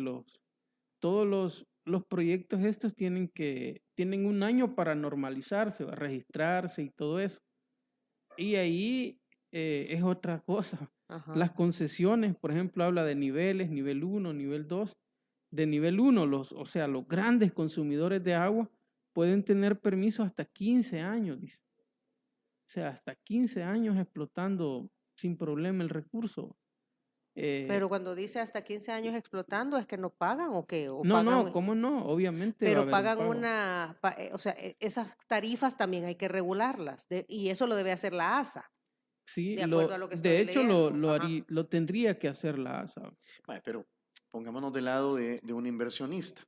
todos los proyectos estos tienen un año para normalizarse, ¿va? Registrarse y todo eso. Y ahí es otra cosa. Ajá. Las concesiones, por ejemplo, habla de niveles, nivel 1, nivel 2. De nivel 1, o sea, los grandes consumidores de agua pueden tener permiso hasta 15 años, dice. O sea, hasta 15 años explotando sin problema el recurso. Eh, Pero cuando dice hasta 15 años explotando, ¿es que no pagan o qué? O no, no, pagan, ¿cómo no? Obviamente va a pero haber un pagan pago. o sea, esas tarifas también hay que regularlas y eso lo debe hacer la ASA, Sí, de acuerdo a lo que de estoy hecho leyendo. Ajá. lo tendría que hacer la ASA. Vale, pero pongámonos del lado de un inversionista.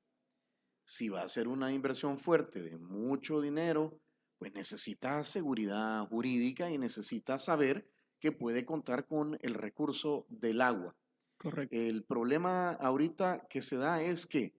Si va a ser una inversión fuerte de mucho dinero, pues necesita seguridad jurídica y necesita saber que puede contar con el recurso del agua. Correcto. El problema ahorita que se da es que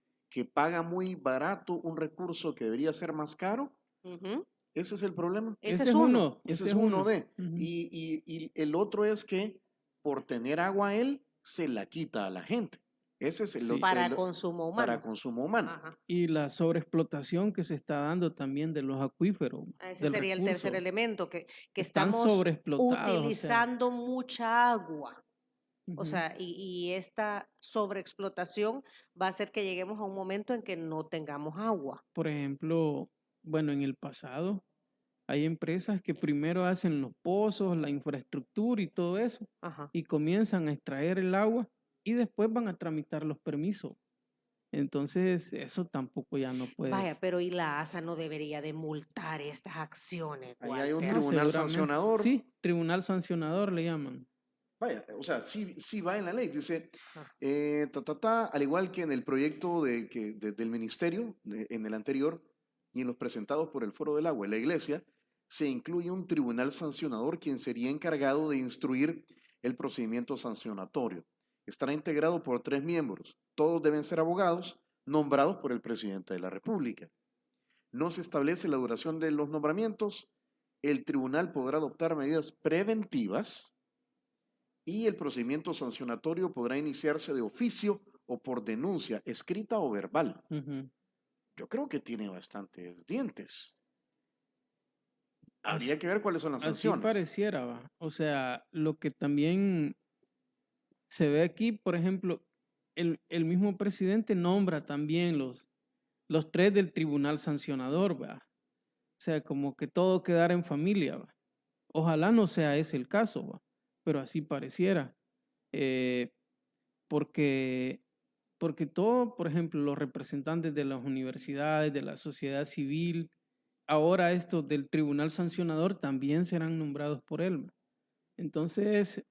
paga muy barato un recurso que debería ser más caro. Ujú. Ese es el problema. Ese es uno. Ese Ese es es uno uno. de. Ujú. Y el otro es que por tener agua él se la quita a la gente. Ese es Sí. Para consumo para humano. consumo humano. Ajá. Y la sobreexplotación que se está dando también de los acuíferos, Ese del sería el tercer recurso. elemento, que Están estamos sobreexplotados, o sea. utilizando mucha agua. O Ujú. sea, y esta sobreexplotación va a hacer que lleguemos a un momento en que no tengamos agua. Por ejemplo, bueno, en el pasado hay empresas que primero hacen los pozos, la infraestructura y todo eso, Ajá. y comienzan a extraer el agua y después van a tramitar los permisos. Entonces, eso tampoco ya no Vaya, puedes. pero y la ASA no debería de multar estas acciones, Ahí hay un Walter. No, tribunal seguramente. sancionador. Sí, tribunal sancionador le llaman. Vaya, o sea, sí, sí va en la ley. Dice, Ajá. al igual que en el proyecto del ministerio, en el anterior, y en los presentados por el Foro del Agua y la Iglesia, se incluye un tribunal sancionador quien sería encargado de instruir el procedimiento sancionatorio. Estará integrado por 3 miembros. Todos deben ser abogados nombrados por el presidente de la República. No se establece la duración de los nombramientos. El tribunal podrá adoptar medidas preventivas y el procedimiento sancionatorio podrá iniciarse de oficio o por denuncia escrita o verbal. Ujú. yo creo que tiene bastantes dientes. Habría Así, que ver cuáles son las así sanciones. pareciera, va. O sea, lo que también se ve aquí, por ejemplo, el mismo presidente nombra también los tres del tribunal sancionador, ¿va? O sea, como que todo quedara en familia, ¿va? Ojalá no sea ese el caso, ¿va? Pero así pareciera. Eh, porque, porque todo, por ejemplo, los representantes de las universidades, de la sociedad civil, ahora estos del tribunal sancionador también serán nombrados por él, ¿va? Entonces,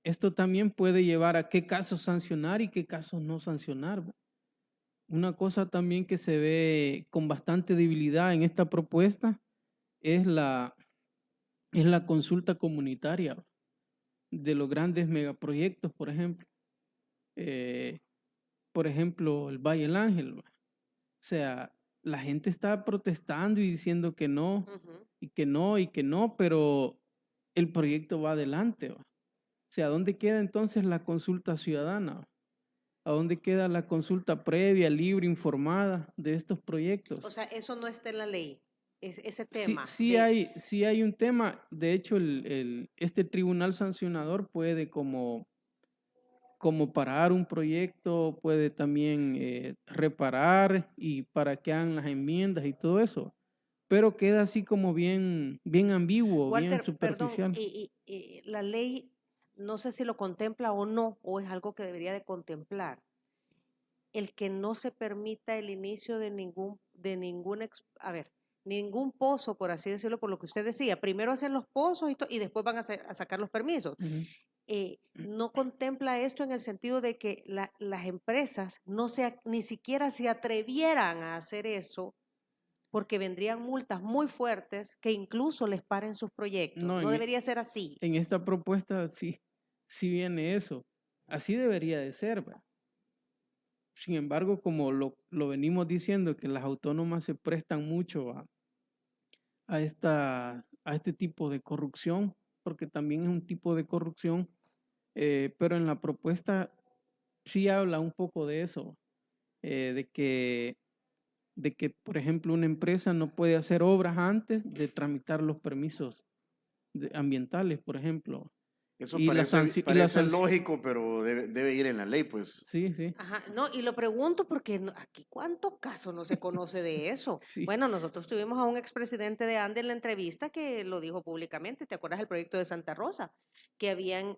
esto también puede llevar a qué casos sancionar y qué casos no sancionar, ¿va? Una cosa también que se ve con bastante debilidad en esta propuesta es la consulta comunitaria, ¿va? De los grandes megaproyectos, por ejemplo. Eh, por ejemplo, el Valle del Ángel, ¿va? O sea, la gente está protestando y diciendo que no, y que no, y que no, pero el proyecto va adelante, ¿va? O sea, ¿dónde queda entonces la consulta ciudadana? ¿A dónde queda la consulta previa, libre, informada de estos proyectos? O sea, eso no está en la ley, es ese Sí, tema de... sí hay un tema. De hecho, este tribunal sancionador puede como parar un proyecto, puede también reparar y para que hagan las enmiendas y todo eso. Pero queda así como bien ambiguo, bien Walter, perdón, superficial. y la ley, no sé si lo contempla o no, o es algo que debería de contemplar. El que no se permita el inicio a ver, ningún pozo, por así decirlo, por lo que usted decía. Primero hacen los pozos y después van a sacar los permisos. Ujú. No contempla esto en el sentido de que las empresas ni siquiera se atrevieran a hacer eso porque vendrían multas muy fuertes que incluso les paren sus proyectos. No, No debería ser así. en esta propuesta sí viene eso. Así debería de ser, ¿va? Sin embargo, como lo venimos diciendo, que las autónomas se prestan mucho a este tipo de corrupción, porque también es un tipo de corrupción, pero en la propuesta sí habla un poco de eso, eh, de que, de que, por ejemplo, una empresa no puede hacer obras antes de tramitar los permisos ambientales, por ejemplo. Eso Y la parece sanción, lógico, pero debe ir en la ley, pues. sí, sí, Ajá, no, y lo pregunto porque aquí cuántos casos no se conoce de eso. sí, Bueno, nosotros tuvimos a un expresidente de ANDE en la entrevista que lo dijo públicamente. ¿Te acuerdas del proyecto de Santa Rosa? Que habían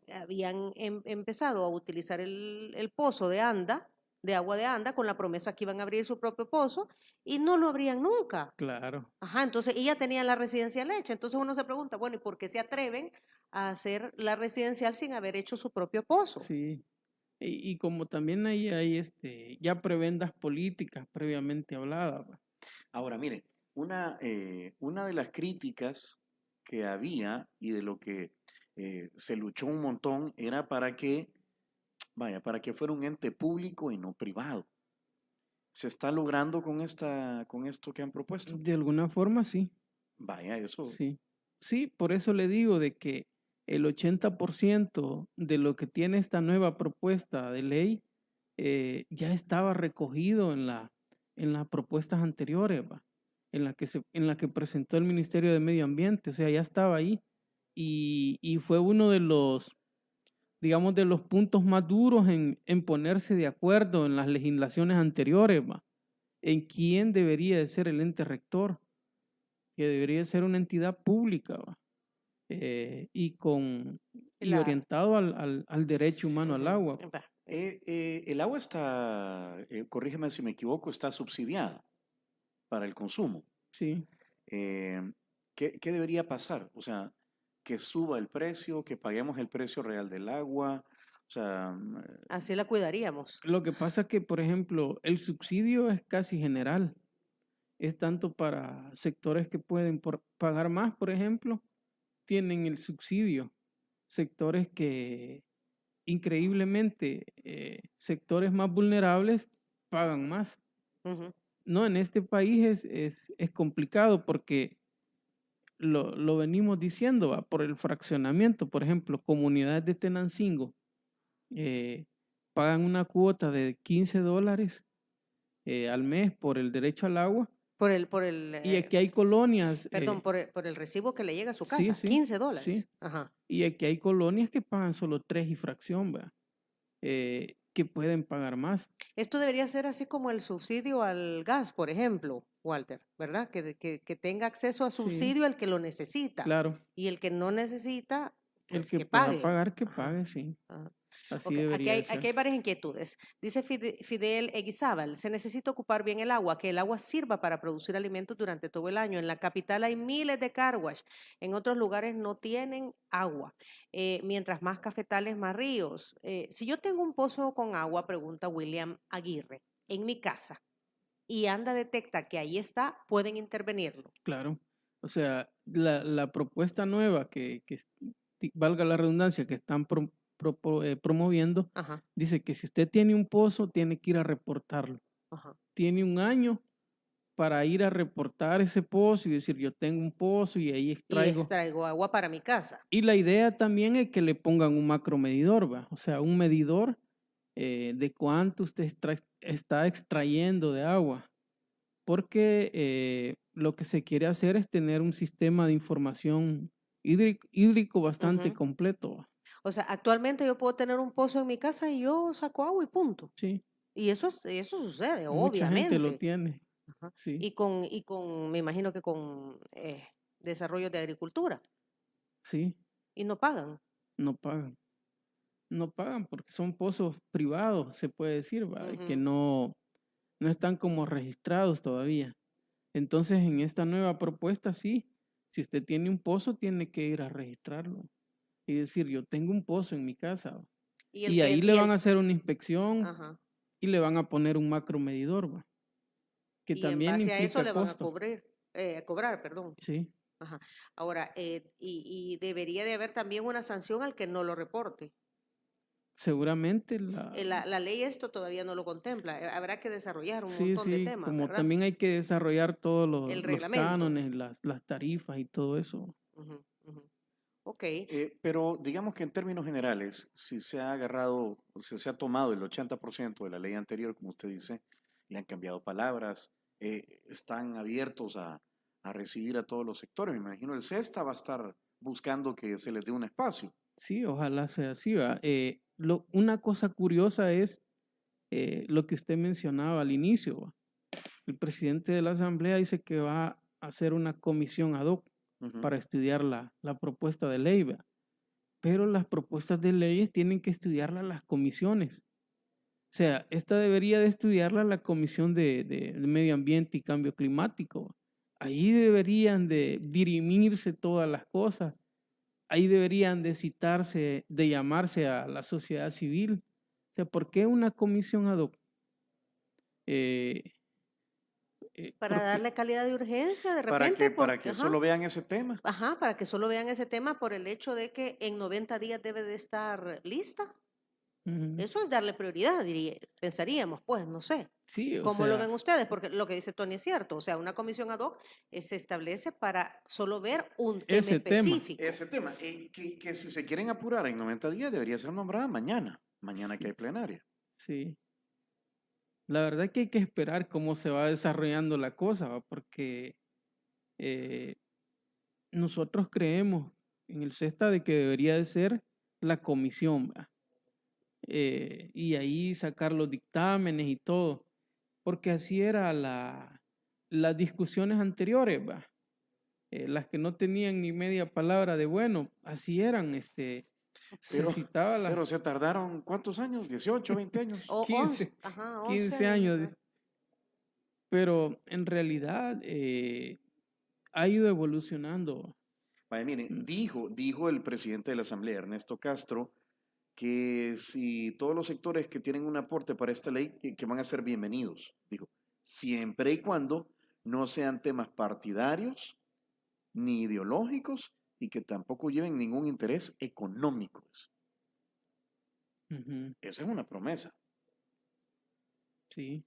empezado a utilizar el pozo de Anda, de agua de Anda, con la promesa que iban a abrir su propio pozo y no lo abrían nunca. claro, Ajá, entonces ella tenía la residencial hecha. Entonces uno se pregunta, bueno, ¿y por qué se atreven a hacer la residencial sin haber hecho su propio pozo? sí. Y como también ahí hay ya prebendas políticas previamente habladas, ¿va? Ahora, mire, una de las críticas que había y de lo que se luchó un montón era para que fuera un ente público y no privado. ¿Se está logrando con esto que han propuesto? De alguna forma sí. Vaya, eso. Sí, sí, por eso le digo de que el 80% de lo que tiene esta nueva propuesta de ley ya estaba recogido en las propuestas anteriores, ¿va? En la que presentó el Ministerio de Medio Ambiente, o sea, ya estaba ahí y fue uno de digamos, de los puntos más duros en ponerse de acuerdo en las legislaciones anteriores, ¿va? En quién debería de ser el ente rector, que debería ser una entidad pública, ¿va? Y La, orientado al derecho humano al ujú, agua. va. El agua está, corrígeme si me equivoco, está subsidiada para el consumo. Sí, Eh, ¿Qué debería pasar? O sea, que suba el precio, que paguemos el precio real del agua. O sea, Así la cuidaríamos. lo que pasa es que, por ejemplo, el subsidio es casi general. Es tanto para sectores que pueden pagar más, por ejemplo, tienen el subsidio. Sectores que, increíblemente, sectores más vulnerables pagan más. Ujú. No, en este país es complicado porque lo venimos diciendo, ¿va? Por el fraccionamiento. Por ejemplo, comunidades de Tenancingo pagan una cuota de $15 al mes por el derecho al agua. Por el, Y aquí hay colonias. perdón, por el recibo que le llega a su Sí, casa, sí, 15 dólares. sí. Ajá. Y aquí hay colonias que pagan solo 3 y fracción, ¿va? Que pueden pagar más. Esto debería ser así como el subsidio al gas, por ejemplo, Walter, ¿verdad? Que tenga acceso a Sí, subsidio el que lo necesita claro. y el que no necesita, El pues que que pueda pague. pagar, que Ajá, pague, sí. ajá. Así Ok, debería de aquí ser. hay varias inquietudes. Dice Fidel Eguizábal, se necesita ocupar bien el agua, que el agua sirva para producir alimentos durante todo el año. En la capital hay miles de car wash, en otros lugares no tienen agua. Mientras más cafetales, más ríos. Si yo tengo un pozo con agua, pregunta William Aguirre, en mi casa, y ANDA detecta que ahí está, pueden intervenirlo. Claro. O sea, la propuesta nueva valga la redundancia, que están promoviendo, Ajá, dice que si usted tiene un pozo, tiene que ir a reportarlo. ajá. Tiene un año para ir a reportar ese pozo y decir, yo tengo un pozo y ahí Y extraigo. extraigo agua para mi casa. Y la idea también es que le pongan un macromedidor, ¿va? O sea, un medidor de cuánto usted está extrayendo de agua. Porque lo que se quiere hacer es tener un sistema de información hídrico bastante Ujú. completo, ¿va? O sea, actualmente yo puedo tener un pozo en mi casa y yo saco agua y punto. Sí, Y eso sucede, mucha gente lo obviamente. tiene, Ajá. sí, Me imagino que con desarrollo de agricultura. sí, Y no pagan. no pagan. No pagan porque son pozos privados, se puede decir, ¿va? Y que Ujú. no están como registrados todavía. Entonces, en esta nueva propuesta, sí, si usted tiene un pozo, tiene que ir a registrarlo y decir, yo tengo un pozo en mi casa, ¿va? Y Y ahí le van a hacer una inspección ajá. y le van a poner un macromedidor, ¿va? Que Y en también base a eso implica le van a costo. cobrar, perdón. Sí, Ajá. Ahora, y debería de haber también una sanción al que no lo reporte. seguramente La ley esto todavía no lo contempla. Habrá que desarrollar un sí, montón de sí, temas, como ¿verdad? también hay que desarrollar todos El los reglamento. cánones, las tarifas y todo eso. Ujú, ujú. Ok. Pero digamos que en términos generales, si se ha agarrado, o si se ha tomado el 80% de la ley anterior, como usted dice, le han cambiado palabras, están abiertos a recibir a todos los sectores. Me imagino el CESTA va a estar buscando que se les dé un espacio. Sí, ojalá sea así, ¿va? Una cosa curiosa es lo que usted mencionaba al inicio, ¿va? El presidente de la Asamblea dice que va a hacer una comisión ad hoc Ujú. para estudiar la propuesta de ley, ¿va? Pero las propuestas de leyes tienen que estudiarlas las comisiones. O sea, esta debería de estudiarla la Comisión de Medio Ambiente y Cambio Climático, ¿va? Ahí deberían de dirimirse todas las cosas. Ahí deberían de citarse, de llamarse a la sociedad civil. O sea, ¿por qué una comisión ad hoc? Eh, Para porque darle calidad de urgencia de Para repente, para porque, que ajá, solo vean ese tema. ajá, para que solo vean ese tema por el hecho de que en 90 días debe de estar lista. ujú, Eso es darle prioridad, pensaríamos, pues, no sé. sí, o ¿Cómo lo sea, ven ustedes? Porque lo que dice Tony es cierto, o sea, una comisión ad hoc se establece para solo ver un tema ese tema, específico. Ese tema, que si se quieren apurar en 90 días, debería ser nombrada mañana que sí, hay plenaria. sí. La verdad que hay que esperar cómo se va desarrollando la cosa, ¿va? Porque eh, nosotros creemos en el CESTA de que debería de ser la comisión, ¿va? Y ahí sacar los dictámenes y todo, porque así era las discusiones anteriores, ¿va? Las que no tenían ni media palabra de bueno, así eran, se Pero, citaba las pero se tardaron, ¿cuántos años? ¿18, 20 años? O 11, 15 ajá, 11 15 años. años, pero en realidad ha ido evolucionando. Vaya, miren, Mm, dijo el presidente de la Asamblea, Ernesto Castro, que si todos los sectores que tienen un aporte para esta ley, que van a ser bienvenidos, dijo, siempre y cuando no sean temas partidarios ni ideológicos y que tampoco lleven ningún interés económico. ujú, Esa es una promesa. sí,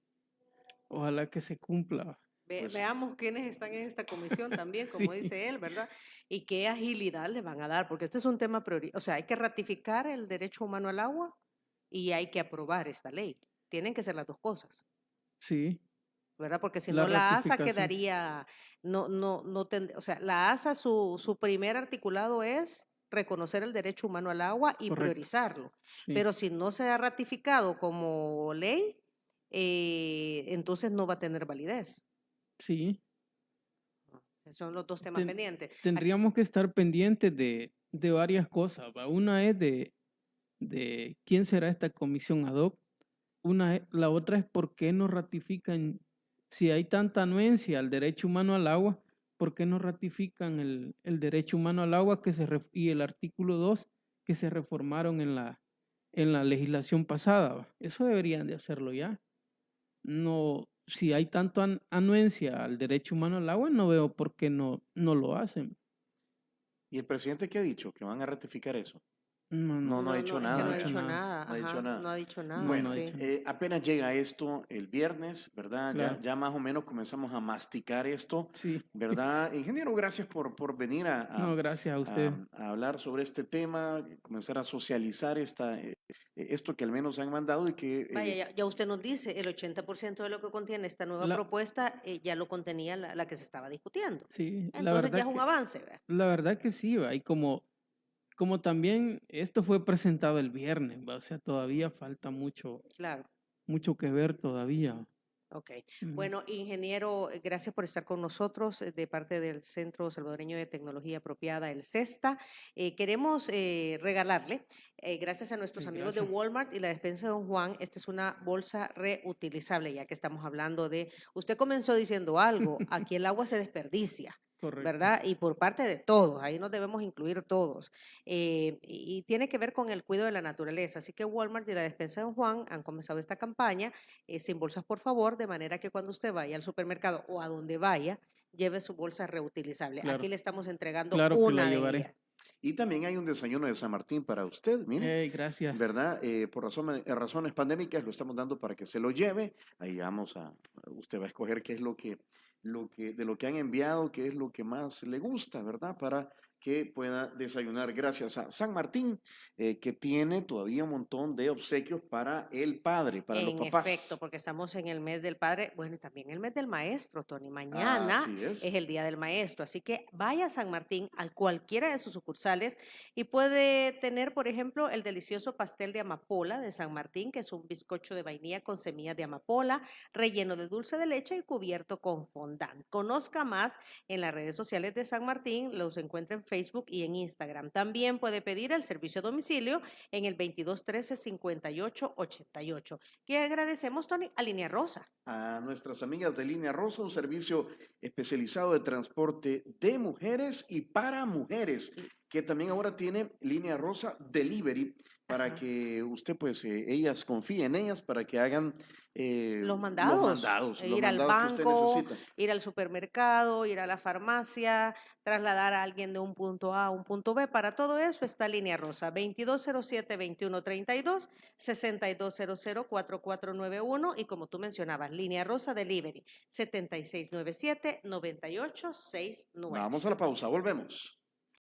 ojalá que se cumpla. Pues Veamos quiénes están en esta comisión también, como Sí, dice él, ¿verdad? Y qué agilidad le van a dar, porque este es un tema prioritario. O sea, hay que ratificar el derecho humano al agua y hay que aprobar esta ley. Tienen que ser las dos cosas. sí. ¿verdad? Porque si La no, la ASA ratificación. quedaría, o sea, la ASA su primer articulado es reconocer el derecho humano al agua y Correcto. priorizarlo. Sí. Pero si no se ha ratificado como ley, entonces no va a tener validez. Sí. Son los dos temas pendientes. Tendríamos que estar pendientes de varias cosas, ¿va? Una es de quién será esta comisión ad hoc. La otra es por qué no ratifican, si hay tanta anuencia al derecho humano al agua, ¿por qué no ratifican el derecho humano al agua y el artículo 2 que se reformaron en la legislación pasada? ¿Va? Eso deberían de hacerlo ya. No, si hay tanto anuencia al derecho humano al agua, no veo por qué no lo hacen. ¿Y el presidente qué ha dicho? ¿Que van a ratificar eso? No, No ha dicho es que nada. no ha ¿verdad? dicho nada. No ha dicho Ajá, nada. no ha dicho nada. Bueno, No ha sí. dicho nada. apenas llega esto el viernes, ¿verdad? Claro. Ya más o menos comenzamos a masticar esto, Sí. ¿verdad? Ingeniero, gracias por venir No, gracias a usted. a hablar sobre este tema, comenzar a socializar esto que al menos han mandado y que... Vaya, ya usted nos dice, el 80% de lo que contiene esta nueva propuesta ya lo contenía la que se estaba discutiendo. Sí, Entonces ya es un avance, ¿verdad? la verdad que sí, va. Y como también esto fue presentado el viernes, ¿va? O sea, todavía falta mucho Claro. que ver todavía. Ok. Ujú. Bueno, ingeniero, gracias por estar con nosotros de parte del Centro Salvadoreño de Tecnología Apropiada, el CESTA. Queremos regalarle, gracias a nuestros amigos de Gracias. Walmart y la despensa de Don Juan, esta es una bolsa reutilizable, ya que estamos hablando de, usted comenzó diciendo algo, aquí el agua se desperdicia. Correcto. ¿Verdad? Y por parte de todos, ahí nos debemos incluir todos. Y tiene que ver con el cuidado de la naturaleza. Así que Walmart y la despensa de Don Juan han comenzado esta campaña, sin bolsas por favor, de manera que cuando usted vaya al supermercado o a donde vaya, lleve su bolsa reutilizable. Claro. Aquí le estamos entregando Claro que la una de llevaré. ellas. Y también hay un desayuno de San Martín para usted, mire. Gracias. ¿Verdad? Por razones pandémicas lo estamos dando para que se lo lleve. Ahí usted va a escoger qué es de lo que han enviado, qué es lo que más le gusta, ¿verdad? Para que pueda desayunar. Gracias a San Martín, que tiene todavía un montón de obsequios para el padre, para los papás. En efecto, porque estamos en el mes del padre, bueno, y también el mes del maestro, Tony. Mañana Así es. el Día del Maestro, así que vaya a San Martín, a cualquiera de sus sucursales, y puede tener, por ejemplo, el delicioso pastel de amapola de San Martín, que es un bizcocho de vainilla con semillas de amapola, relleno de dulce de leche y cubierto con fondant. Conozca más en las redes sociales de San Martín, los encuentra en Facebook y en Instagram. También puede pedir el servicio a domicilio en el 2213-5888. Que agradecemos, Tony, a Línea Rosa. A nuestras amigas de Línea Rosa, un servicio especializado de transporte de mujeres y para mujeres, que también ahora tiene Línea Rosa Delivery, para que usted, pues, ellas confíe en ellas para que hagan los mandados, ir al banco, ir al supermercado, ir a la farmacia, trasladar a alguien de un punto A a un punto B. Para todo eso está Línea Rosa, 2207-2132, 6200-4491 y como tú mencionabas, Línea Rosa Delivery, 7697-9869. Vamos a la pausa, volvemos.